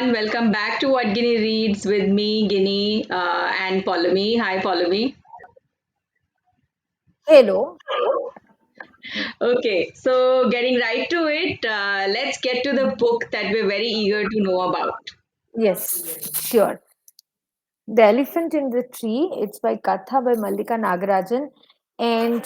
everyone. Welcome back to What Ginny Reads with me, Ginny, and Poulomi. Hi, Poulomi. Hello. Okay, so getting right to it, let's get to the book that we're very eager to know about. Yes, sure. The Elephant in the Tree. It's by Katha by Mallika Nagarajan. And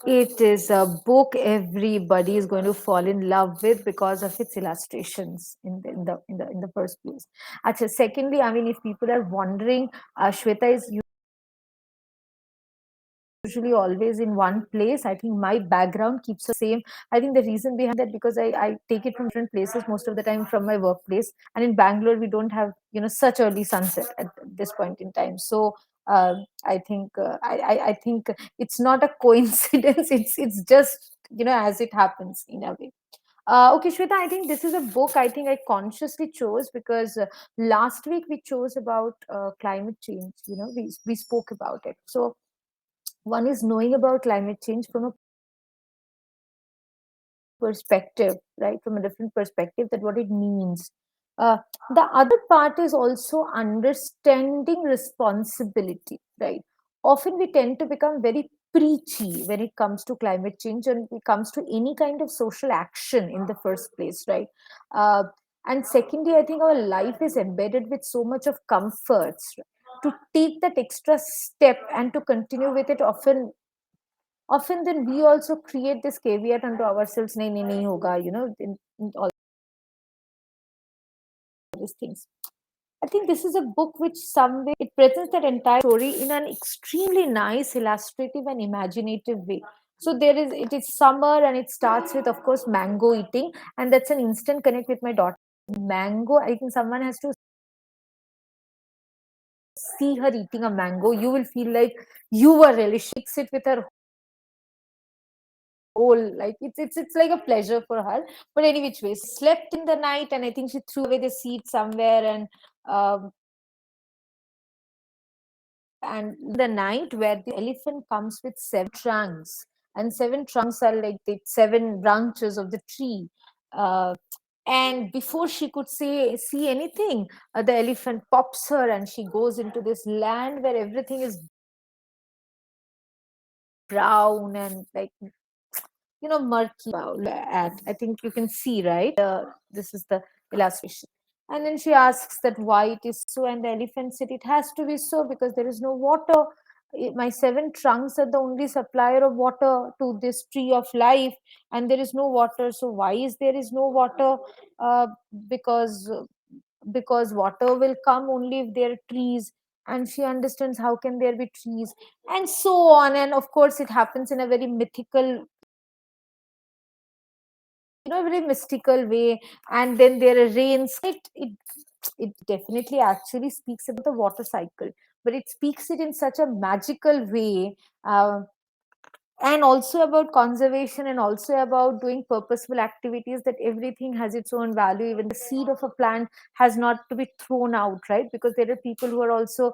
it is a book everybody is going to fall in love with because of its illustrations in the first place. Actually, secondly, I mean, if people are wondering, Shweta is usually always in one place. I think my background keeps the same. I think the reason behind that because I take it from different places most of the time from my workplace. And in Bangalore, we don't have such early sunset at this point in time. So I think it's not a coincidence. It's just as it happens in a way. Okay, Shweta, I think this is a book I think I consciously chose because last week we chose about climate change. We spoke about it. So one is knowing about climate change from a perspective, right? From a different perspective, that what it means. Uh, the other part is also understanding responsibility, right? Often we tend to become very preachy when it comes to climate change and it comes to any kind of social action in the first place, right? Uh, and secondly, I think our life is embedded with so much of comforts. To take that extra step and to continue with it often then we also create this caveat unto ourselves, nahi hoga, in all these things. I think this is a book which some way it presents that entire story in an extremely nice, illustrative, and imaginative way. So it is summer and it starts with, of course, mango eating, and that's an instant connect with my daughter. Mango, I think someone has to see her eating a mango. You will feel like you were relishing it with her whole, like it's like a pleasure for her. But any which way, slept in the night, and I think she threw away the seed somewhere, and the night where the elephant comes with seven trunks, and seven trunks are like the seven branches of the tree. uh, and before she could see anything, the elephant pops her and she goes into this land where everything is brown and like murky at. I think you can see, right? This is the illustration. And then she asks that why it is so, and the elephant said it has to be so because there is no water. My seven trunks are the only supplier of water to this tree of life, and there is no water. So why is there is no water? Uh, because because water will come only if there are trees. And she understands how can there be trees, and so on. And of course, it happens in a very mythical, very mystical way. And then there are rains. It definitely actually speaks about the water cycle, but it speaks it in such a magical way. And also about conservation, and also about doing purposeful activities, that everything has its own value. Even the seed of a plant has not to be thrown out, right? Because there are people who are also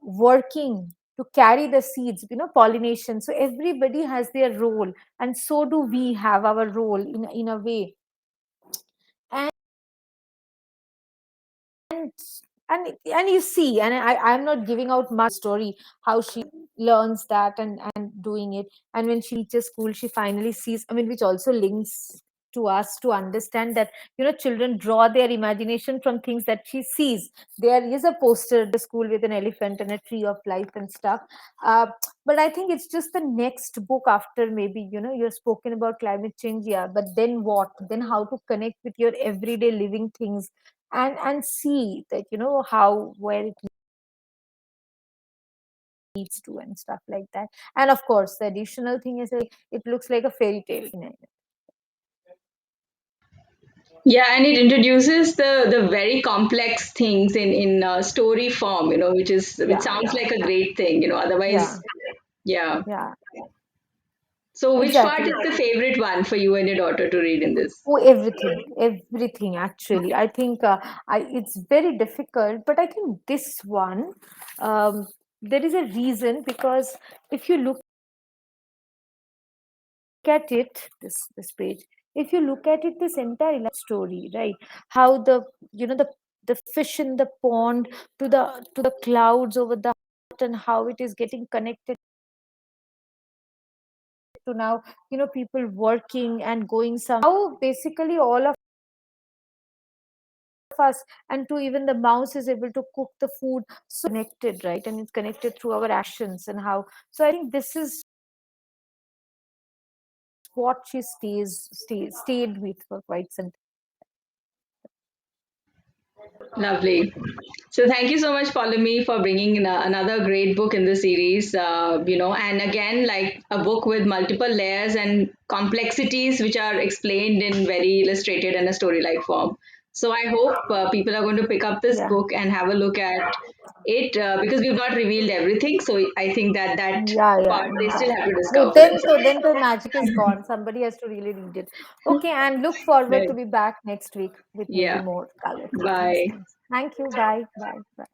working to carry the seeds, pollination. So everybody has their role, and so do we have our role in a way. and and you see, and I'm not giving out much story how she learns that and doing it. And when she reaches school, she finally sees, I mean, which also links to us to understand that children draw their imagination from things that she sees. There is a poster at the school with an elephant and a tree of life and stuff. uh, but I think it's just the next book after, maybe you're spoken about climate change, yeah, but then what, then how to connect with your everyday living things, and see that how where it leads to and stuff like that. And of course, the additional thing is like it looks like a fairy tale. Yeah, and it introduces the very complex things in story form, which Yeah, sounds like a great thing. yeah, Otherwise, yeah. yeah, So, which part exactly. is the favorite one for you and your daughter to read in this? Oh, everything actually. I think it's very difficult, but I think this one, um, there is a reason, because if you look at it, this page, if you look at it, this entire story, right? How the the fish in the pond to the clouds over the and how it is getting connected to now, people working and going some, how basically all of us, and to even the mouse is able to cook the food, so connected, right? And it's connected through our actions. And how, so I think this is what she stayed with for quite some Lovely. So thank you so much, Poulomi, for bringing in another great book in the series. And again, like a book with multiple layers and complexities, which are explained in very illustrated and a story-like form. So I hope people are going to pick up this yeah. book and have a look at it because we've not revealed everything. So I think that Yeah, part yeah, they still have to no, discover for then so themselves. then the magic is gone. Somebody has to really read it. Okay, and look forward to Right. be back next week with maybe Yeah. more color, children's Bye. things. Thank you. Bye. Bye. Bye.